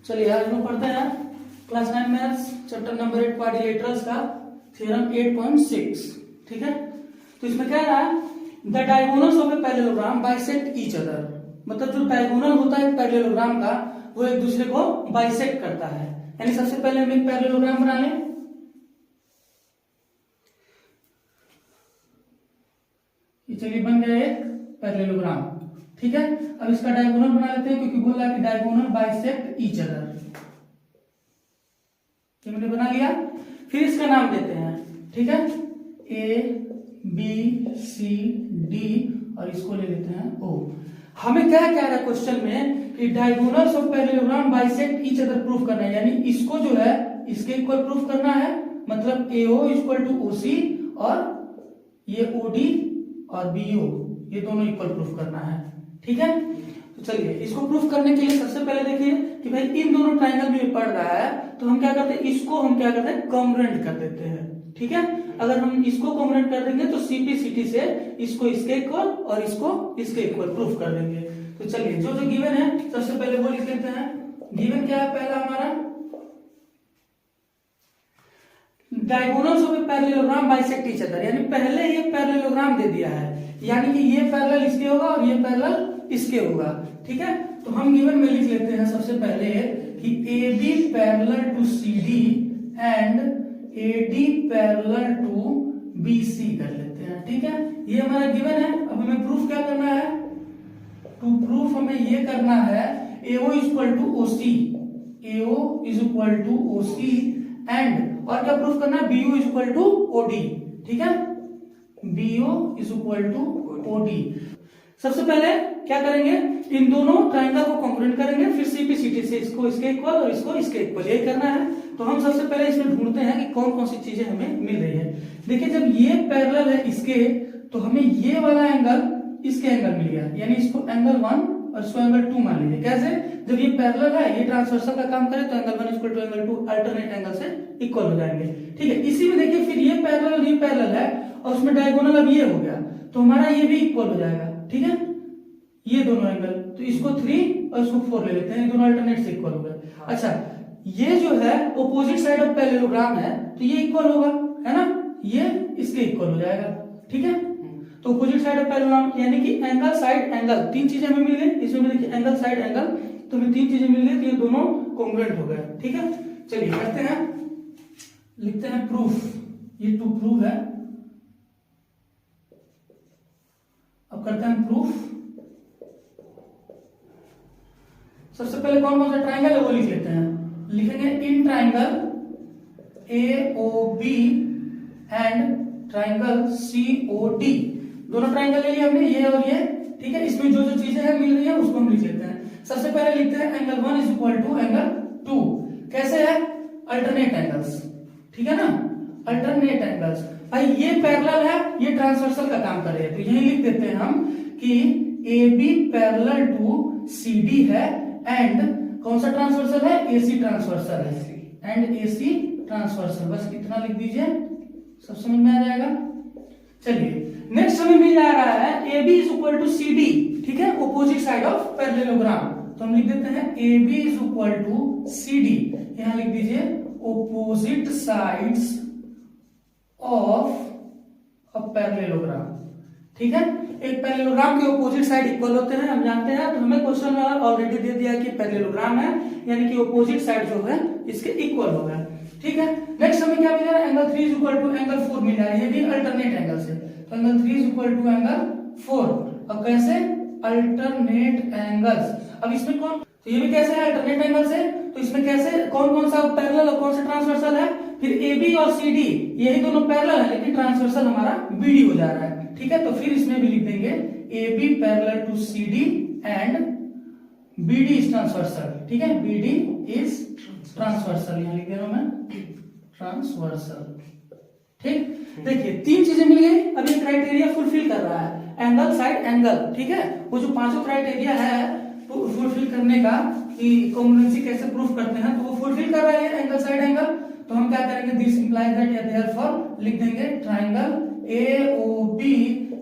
चलिए आज हम पढ़ते हैं class 9 maths chapter number 8 quadrilaterals का थ्योरम 8.6। ठीक है, तो इसमें क्या रहा है, the diagonals of a parallelogram bisect each other. मतलब जो डायगोनल होता है पैरेललोग्राम का वो एक दूसरे को बाइसेक्ट करता है। यानी सबसे पहले हम एक पैरेललोग्राम बना लें। चलिए बन गया एक पैरेललोग्राम। ठीक है, अब इसका डायगोनल बना लेते हैं क्योंकि बोल रहा है कि डायगोनल बाइसेक्ट ईच अदर। मैंने बना लिया, फिर इसका नाम देते हैं। ठीक है, ए बी सी डी और इसको ले लेते हैं ओ। हमें क्या कह रहा है क्वेश्चन में कि diagonals of parallelogram bisect each other proof करना है, यानी इसको जो है इसके इक्वल प्रूफ करना है। मतलब AO इक्वल टू OC और ये OD और BO ये दोनों इक्वल प्रूफ करना है। ठीक है, तो चलिए इसको प्रूफ करने के लिए सबसे पहले देखिए कि भाई इन दोनों ट्रायंगल में पड़ रहा है तो हम क्या करते हैं, इसको हम क्या करते हैं कॉन्ग्रुएंट कर देते हैं। ठीक है, अगर हम इसको कॉन्ग्रुएंट कर देंगे तो CP CT से इसको इसके इक्वल और इसको इसके इक्वल प्रूफ कर देंगे। तो चलिए जो जो गिवन है सबसे पहले वो लिख लेते हैं। गिवन क्या है पहला हमारा, diagonals of a parallelogram bisect each other, यानी पहले ये पैरेललोग्राम दे दिया है, यानी कि ये पैरेलल इसके होगा और ये पैरेलल इसके होगा। ठीक है, तो हम गिवन में लिख लेते हैं सबसे पहले कि AB parallel to CD and AD parallel to BC कर लेते हैं। ठीक है, ये हमारा गिवन है। अब हमें प्रूफ क्या करना है, टू प्रूफ हमें ये करना है AO equal to OC, AO is equal to OC and और क्या प्रूफ करना है BO is equal to OD। ठीक है, BO is equal to OD। सबसे पहले क्या करेंगे, इन दोनों ट्रायंगल को कॉन्ग्रुएंट करेंगे, फिर CP CT से इसको इसके इक्वल और इसको इसके इक्वल, यही करना है। तो हम सबसे पहले इसमें ढूंढते हैं कि कौन कौन सी चीजें हमें मिल रही है। देखिए जब ये पैरेलल है इसके तो हमें ये वाला एंगल इसके एंगल मिल गया, यानी इसको एंगल 1 और इसको एंगल 2 मान लीजिए। कैसे, जब ये पैरेलल है, ये ट्रांसवर्सल का काम करे तो angle 1 equal to angle 2 alternate angle से इक्वल हो जाएंगे। ठीक है, इसी में देखिए फिर ये पैरेलल है और उसमें डायगोनल अब ये हो गया तो हमारा ये भी इक्वल हो जाएगा। ठीक है, ये दोनों एंगल, तो इसको 3 और इसको 4 ले लेते हैं, ये दोनों अल्टरनेट से इक्वल हो गए। अच्छा, ये जो है ऑपोजिट साइड ऑफ पैरेललोग्राम है तो ये इक्वल होगा, है ना, ये इसके इक्वल हो जाएगा। ठीक है, तो ऑपोजिट साइड ऑफ पैरेललोग्राम यानी कि एंगल साइड एंगल, तीन चीजें हमें मिल गई। इसमें देखिए एंगल साइड एंगल, तो हमें तीन चीजें मिल गई, तो ये दोनों कॉन्ग्रुएंट हो गए। ठीक है, चलिए करते हैं, लिखते हैं प्रूफ। ये टू प्रूफ है, अब करते हैं प्रूफ। सबसे पहले कौन कौन सा ट्रायंगल है वो लिख लेते हैं। लिखेंगे in triangle AOB and triangle COD, दोनों ट्रायंगल ले लिया हमने, ये और ये। ठीक है, इसमें जो जो चीजें हैं मिल रही है उसको हम लिख लेते हैं। सबसे पहले लिखते हैं angle 1 is equal to angle 2। कैसे है, अल्टरनेट एंगल्स। ठीक है ना, अल्टरनेट एंगल्स। भाई ये पैरेलल है, ये ट्रांसवर्सल का काम कर रहे हैं, तो यही लिख देते हैं हम कि AB पैरेलल टू CD है एंड कौन सा ट्रांसवर्सल है, AC ट्रांसवर्सल है एंड AC ट्रांसवर्सल। बस इतना लिख दीजिए, सब समझ में आ जाएगा। चलिए नेक्स्ट हमें मिल जा रहा है AB is equal to CD। ठीक है, ऑपोजिट साइड ऑफ पैरेललोग्राम, तो हम लिख देते हैं AB is equal to CD। यहां लिख दीजिए opposite sides of a parallelogram. ठीक है, एक पैरेललोग्राम के ऑपोजिट साइड इक्वल होते हैं, हम जानते हैं। तो हमें क्वेश्चन में ऑलरेडी दे दिया कि पैरेललोग्राम है, यानी कि ऑपोजिट साइड जो है इसके इक्वल हो गया। ठीक है, नेक्स्ट हमें क्या मिल रहा है, angle 3 is equal to angle 4 मिल रहा है, ये भी अल्टरनेट एंगल से। तो angle 3 is equal to angle 4। अब कैसे, अल्टरनेट एंगल्स। अब इसमें कौन, तो ये भी कैसे है, अल्टरनेट एंगल से। तो इसमें कैसे, कौन कौन सा पैरेलल और कौन सा ट्रांसवर्सल है, फिर AB और CD यही दोनों पैरेलल है लेकिन ट्रांसवर्सल हमारा BD हो जा रहा है। ठीक है, तो फिर इसमें भी लिख देंगे AB parallel to CD and BD is transversal. ठीक है, BD इज ट्रांसवर्सल, यहां लिख दे रहा हूं मैं ट्रांसवर्सल। ठीक, देखिए तीन चीजें मिल गई। अब ये क्राइटेरिया फुलफिल कर रहा है, एंगल साइड एंगल। ठीक है, वो जो पांचों क्राइटेरिया है फुलफिल करने का कि कॉन्ग्रुएंसी कैसे प्रूफ करते हैं, तो वो फुलफिल कर रहा है एंगल साइड एंगल। तो हम क्या करेंगे, दिस इंप्लाइज दैट या देयरफॉर लिख देंगे triangle AOB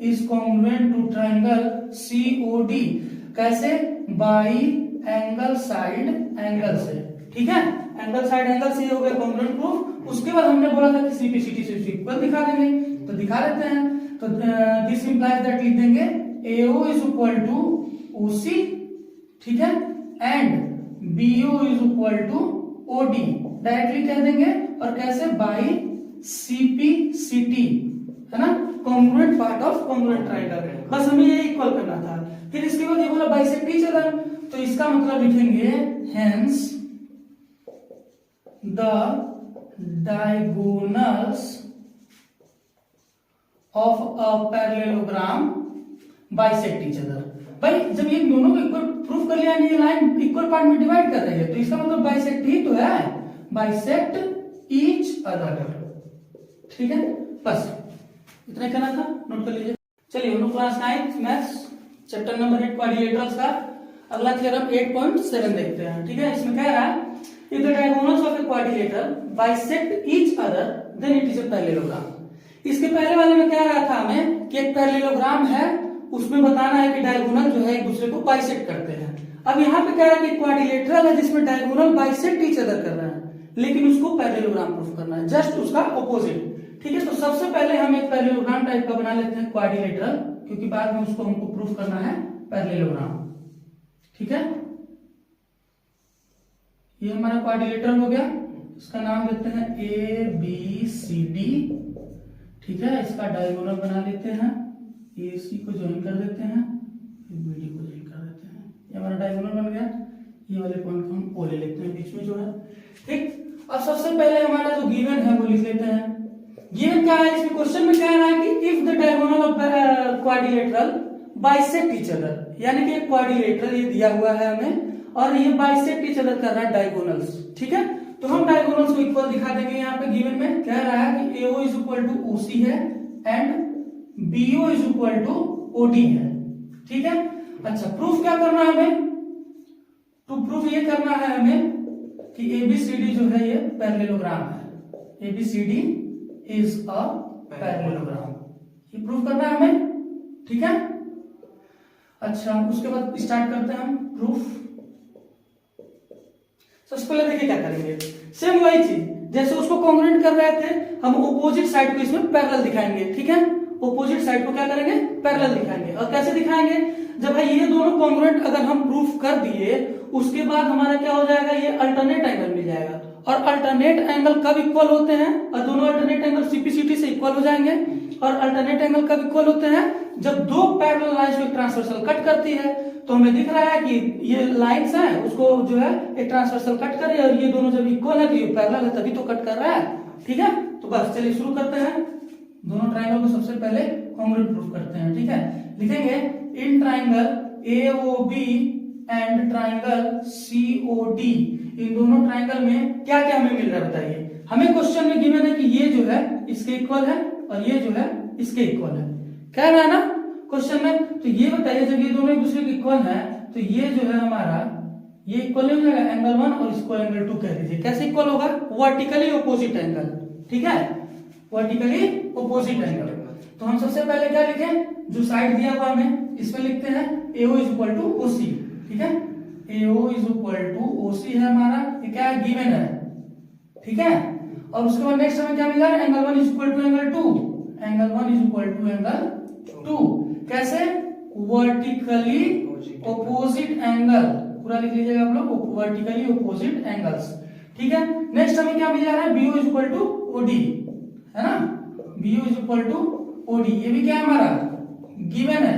is congruent to triangle COD। कैसे, बाई एंगल साइड एंगल से, ठीक है, एंगल साइड एंगल से ये हो गया कॉन्ग्रुएंट प्रूफ। उसके बाद हमने बोला था कि सीपी सीटी से इक्वल दिखा देंगे, तो दिखा देते हैं। तो दिस इंप्लाइज दैट लिख देंगे AO is equal to OC, ठीक है, and BO is equal to OD, directly कह देंगे। और कैसे, बाई CP CT, है ना, congruent part of congruent triangle. बस हमें ये इक्वल करना था। फिर इसके बाद ये बोला बाइसेक्ट ईच अदर, तो इसका मतलब लिखेंगे hence the diagonals of a parallelogram bisect each other. भाई जब ये दोनों को इक्वल प्रूफ कर लिया, ये लाइन इक्वल पार्ट में डिवाइड कर रही है, तो इसका मतलब बाइसेक्ट ही तो है, बाइसेक्ट ईच अदर, ठीक है। बस इतना करना था, नोट कर लीजिए। चलिए हम लोग class 9 maths chapter number 8 quadrilaterals का अगला थ्योरम 8.7 देखते हैं, ठीक है। इसमें कह रहा है if the diagonals of A quadrilateral bisect each other than it is a parallelogram. इसके पहले वाले में कह रहा था हमें कि एक पैरेललोग्राम है, उसमें बताना है कि डायगोनल जो है एक दूसरे को बाइसेक्ट करते हैं। अब यहाँ पे कह रहा है कि क्वाड्रिलेटरल है जिसमें डायगोनल बाइसेक्ट ईच अदर कर रहा है, लेकिन उसको पैरेललोग्राम प्रूफ करना है, जस्ट उसका ऑपोजिट, ठीक है। तो सबसे पहले हम एक पैरेललोग्राम टाइप का बना लेते हैं क्वाड्रिलेटरल, क्योंकि बाद में उसको हमको प्रूफ करना है पैरेललोग्राम, ठीक है। ये हमारा क्वाड्रिलेटरल हो गया, इसका नाम देते हैं ABCD, ठीक है। इसका डायगोनल बना लेते हैं, AC को ज्वाइन कर देते हैं, फिर BD को ज्वाइन कर देते हैं। ये हमारा डायगोनल बन गया। ये वाले पॉइंट को हम O ले लेते हैं बीच में जो है, ठीक। अब सबसे पहले हमारा जो गिवन है वो लिख लेते हैं। गिवन क्या है, इसमें क्वेश्चन में कह रहा है कि if the diagonal of quadrilateral bisect each other, यानी कि एक क्वाड्रिलेटरल ये दिया हुआ है हमें और ये बाइसेक्ट ईच अदर कर रहा है डायगोनल्स, ठीक है। तो हम डायगोनल्स को इक्वल दिखा देंगे। यहाँ पे गिवन में कह रहा है कि AO is equal to OC है and BO is equal to OD है, ठीक है। अच्छा, प्रूफ क्या करना है हमें, तो प्रूफ ये करना है हमें कि ABCD जो है ये पैरेललोग्राम है, ABCD इज अ पैरेललोग्राम, ये प्रूफ करना है हमें, ठीक है। अच्छा, उसके बाद स्टार्ट करते हैं हम प्रूफ। सबसे पहले देखिए क्या करेंगे, सेम वही चीज जैसे उसको कॉन्ग्रुएंट कर रहे थे, हम ऑपोजिट साइड को इसमें पैरेलल दिखाएंगे, ठीक है। ऑपोजिट साइड को क्या करेंगे, पैरेलल दिखाएंगे। और कैसे दिखाएंगे, जब भाई ये दोनों कॉन्ग्रुएंट अगर हम प्रूफ कर दिए, उसके बाद हमारा क्या हो जाएगा, ये अल्टरनेट एंगल मिल जाएगा। और अल्टरनेट एंगल कब इक्वल होते हैं, और दोनों अल्टरनेट एंगल CPCT से इक्वल हो जाएंगे। और अल्टरनेट एंगल कब इक्वल होते हैं, जब दो पैरेलल लाइंस को एक ट्रांसवर्सल कट करती है। तो हमें दिख रहा है कि ये लाइंस है, उसको जो है एक ट्रांसवर्सल कट कर रही है, और ये दोनों जब इक्वल है तो ये पैरेलल है, तभी तो कट कर रहा है, ठीक है। तो बस चलिए शुरू करते हैं। दोनों ट्राइंगल को सबसे पहले कॉन्ग्रुएंट प्रूफ करते हैं, ठीक है। लिखेंगे in triangle AOB and triangle COD, इन दोनों ट्राइंगल में क्या क्या हमें मिल रहा है बताइए। हमें क्वेश्चन में गिवन है कि ये जो है इसके इक्वल है और ये जो है इसके इक्वल है, कह रहा है ना क्वेश्चन में। तो ये बताइए, जब ये दोनों एक दूसरे के इक्वल है तो ये जो है हमारा ये इक्वल हो जाएगा एंगल 1 और इसको एंगल 2 कह दीजिए। कैसे इक्वल होगा, वर्टिकली ऑपोजिट एंगल, ठीक है, वर्टिकली ऑपोजिट एंगल। तो हम सबसे पहले क्या लिखें, जो साइड दिया हुआ हमें इसमें लिखते हैं AO is equal to OC, ठीक है। AO is equal to OC है हमारा, ये क्या है, गिवन है, ठीक है। और उसके बाद नेक्स्ट हमें क्या मिला, angle 1 is equal to angle 2, angle 1 is equal to angle 2, कैसे, वर्टिकली ऑपोजिट एंगल, पूरा लिख लीजिएगा आप लोग, वर्टिकली ऑपोजिट एंगल्स, ठीक है। नेक्स्ट हमें क्या मिल जा रहा है, BO is equal to OD, है ना, BO is equal to OD, ये भी क्या है हमारा गिवन है,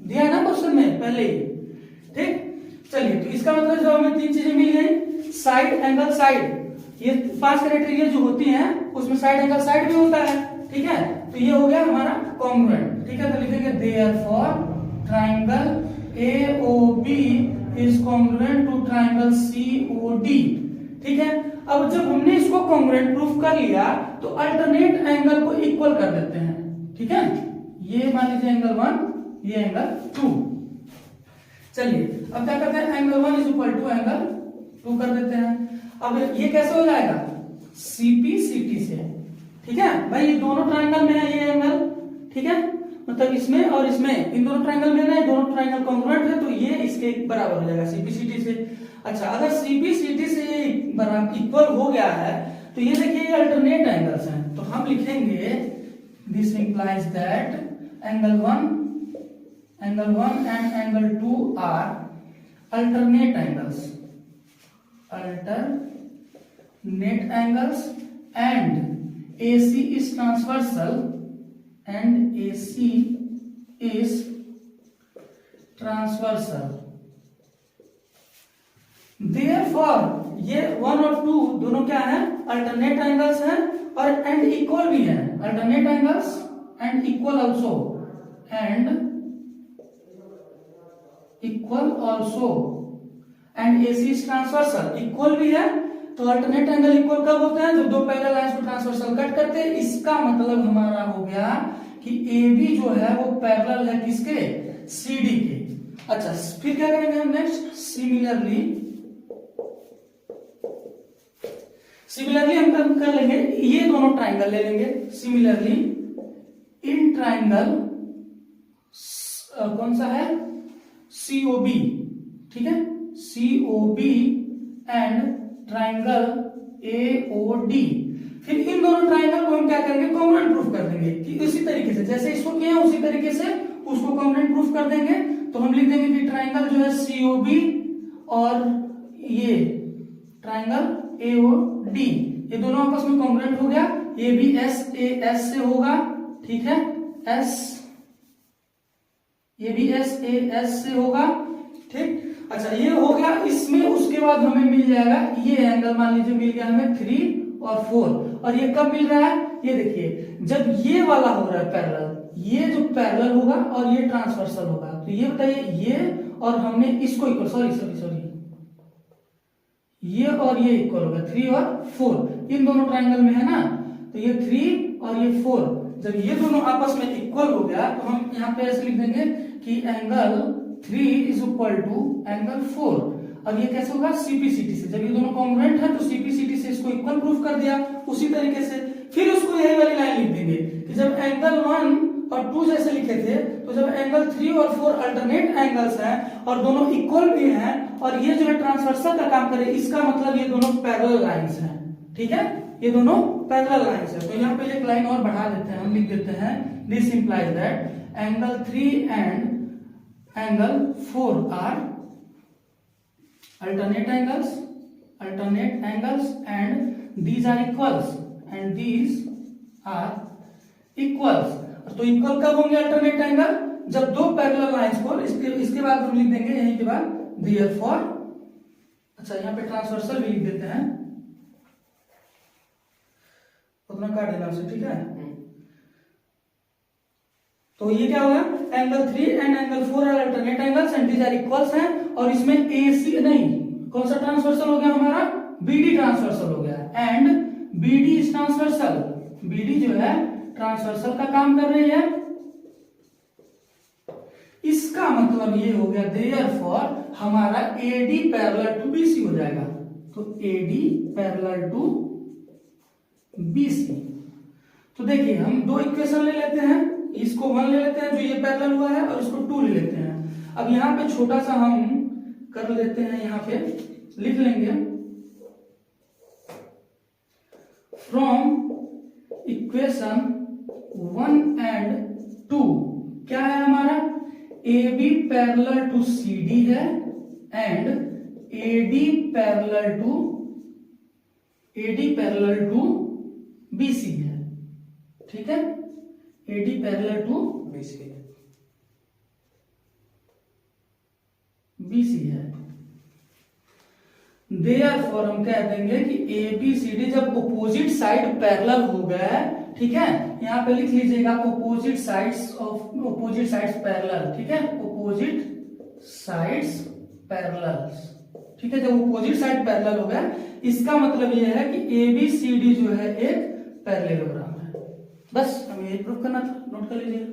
दिया है ना क्वेश्चन में पहले, ठीक। चलिए, तो इसका मतलब जो हमें तीन चीजें मिल गई, साइड एंगल साइड, ये 5 क्राइटेरिया जो होती हैं उसमें साइड एंगल साइड भी होता है, ठीक है। तो ये हो गया हमारा कॉन्ग्रुएंट, ठीक है। तो लिखेंगे therefore triangle AOB is congruent to triangle COD, ठीक है। अब जब हमने इसको कॉन्ग्रुएंट प्रूफ कर लिया तो अल्टरनेट एंगल को इक्वल कर देते हैं, ठीक है। ये मान लीजिए एंगल 1, ये एंगल 2। चलिए अब क्या करते हैं, angle 1 is equal to angle 2 कर देते हैं। अब ये कैसे हो जाएगा, CPCT से, ठीक है। भाई ये दोनों ट्राइंगल में है ये एंगल, ठीक है। मतलब इसमें और इसमें, इन दोनों ट्रायंगल में ना, दोनों ट्रायंगल कॉन्ग्रुएंट है, तो ये इसके बराबर हो जाएगा सीपीसीटी से। अच्छा, अगर सीपीसीटी से ये बराबर इक्वल हो गया है तो ये देखिए ये अल्टरनेट एंगल्स हैं, तो हम लिखेंगे this implies that angle 1 and angle 2 are alternate angles and AC is transversal therefore ये 1 और 2 दोनों क्या है, अल्टरनेट एंगल्स हैं और एंड इक्वल भी है, alternate angles and equal also and AC is transversal, equal भी है। तो अल्टरनेट एंगल इक्वल कब होते हैं, जब दो पैरेलल लाइंस को ट्रांसवर्सल कट करते हैं। इसका मतलब हमारा हो गया कि AB जो है वो पैरेलल है किसके, CD के। अच्छा, फिर क्या करेंगे हम नेक्स्ट, सिमिलरली हम कर लेंगे, ये दोनों ट्राइंगल ले लेंगे। सिमिलरली इन ट्राइंगल कौन सा है, COB, ठीक है, COB एंड ट्राइंगल AOD। फिर इन दोनों ट्राइंगल को हम क्या करेंगे, कॉन्ग्रुएंट प्रूफ कर देंगे कि इसी तरीके से जैसे इसको किया उसी तरीके से उसको कॉन्ग्रुएंट प्रूफ कर देंगे। तो हम लिख देंगे कि ट्राइंगल जो है COB और ये ट्राइंगल AOD, ये दोनों आपस में कॉन्ग्रुएंट हो गया। ये भी AS से होगा, ठीक है, ये भी SAS से होगा, ठीक। अच्छा, ये हो गया इसमें। उसके बाद हमें मिल जाएगा ये एंगल, मान लीजिए मिल गया हमें 3 और 4। और ये कब मिल रहा है, ये देखिए जब ये वाला हो रहा है पैरेलल, ये जो पैरेलल होगा और ये ट्रांसवर्सल होगा। तो ये बताइए, ये और हमने इसको इक्वल, सॉरी ये और ये इक्वल होगा 3 और 4, इन दोनों ट्राइंगल में है ना। तो ये 3 और ये 4, जब ये दोनों आपस में इक्वल हो गया तो हम यहाँ पे ऐसे लिख देंगे कि angle 3 is equal to angle 4। अब ये कैसे होगा, सीपीसीटी से। जब ये दोनों कॉन्ग्रुएंट है तो सीपीसीटी से इसको इक्वल प्रूफ कर दिया। उसी तरीके से फिर उसको यही वाली लाइन लिख देंगे कि जब एंगल 1 और 2 जैसे लिखे थे, तो जब एंगल 3 और 4 अल्टरनेट एंगल्स हैं और दोनों इक्वल भी हैं और ये जो है ट्रांसवर्सल का काम करे, इसका मतलब ये दोनों पैरेलल लाइंस हैं, ठीक है, ये दोनों पैरेलल लाइंस हैं। तो यहाँ पे एक लाइन और बढ़ा देते हैं, हम लिख देते हैं this implies that angle 3 and angle 4 are alternate angles and these are equals तो इक्वल कब होंगे अल्टरनेट एंगल, जब दो पैरेलल लाइंस को, इसके बाद हम लिख देंगे यहीं के बाद therefore। अच्छा, यहाँ पे ट्रांसवर्सल भी लिख देते हैं, उतना काट देना उसे, ठीक है। तो ये क्या होगा, angle 3 and angle 4 are alternate angles and these are equals हैं। और इसमें AC नहीं, कौन सा ट्रांसवर्सल हो गया हमारा, BD ट्रांसवर्सल हो गया। And BD is transversal, BD जो है ट्रांसवर्सल का काम कर रही है। इसका मतलब ये हो गया therefore हमारा AD पैरेलल टू BC हो जाएगा। तो AD पैरेलल टू BC। तो देखिए हम दो इक्वेशन ले लेते हैं, इसको 1 ले लेते हैं जो ये पैरेलल हुआ है और इसको 2 ले लेते हैं। अब यहाँ पे छोटा सा हम कर लेते हैं, यहाँ पे लिख लेंगे फ्रॉम इक्वेशन 1 एंड 2 क्या है हमारा, AB पैरेलल टू CD है and AD parallel to BC है, ठीक है, AD पैरेलल टू BC है। देयरफॉर हम कह देंगे कि ABCD जब ऑपोजिट साइड पैरेलल हो गए, ठीक है, यहाँ पे लिख लीजिएगा ऑपोजिट साइड्स पैरेलल, ठीक है, ऑपोजिट साइड्स पैरेलल, ठीक है। जब ऑपोजिट साइड पैरेलल हो गया, इसका मतलब यह है कि ABCD जो है एक पैरेललोग्राम है। बस हमें ये प्रूफ करना था, नोट कर लीजिए।